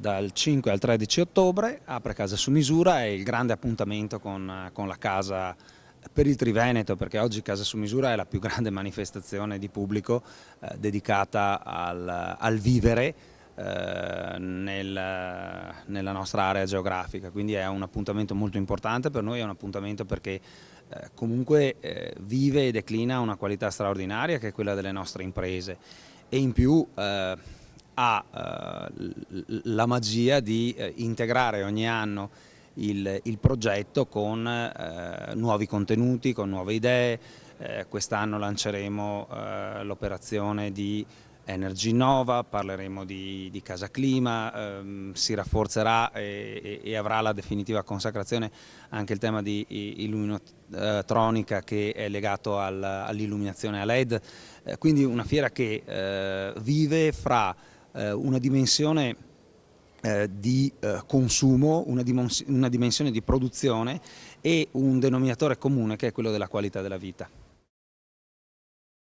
dal 5 al 13 ottobre, apre Casa su Misura, è il grande appuntamento con la casa per il Triveneto, perché oggi Casa su Misura è la più grande manifestazione di pubblico dedicata al vivere nella nostra area geografica, quindi è un appuntamento molto importante per noi, è un appuntamento perché comunque vive e declina una qualità straordinaria che è quella delle nostre imprese e in più ha la magia di integrare ogni anno il progetto con nuovi contenuti, con nuove idee. Quest'anno lanceremo l'operazione di Energy Nova, parleremo di Casa Clima, si rafforzerà e avrà la definitiva consacrazione anche il tema di illuminatronica che è legato all'illuminazione a LED, quindi una fiera che vive fra una dimensione di consumo, una dimensione di produzione e un denominatore comune che è quello della qualità della vita.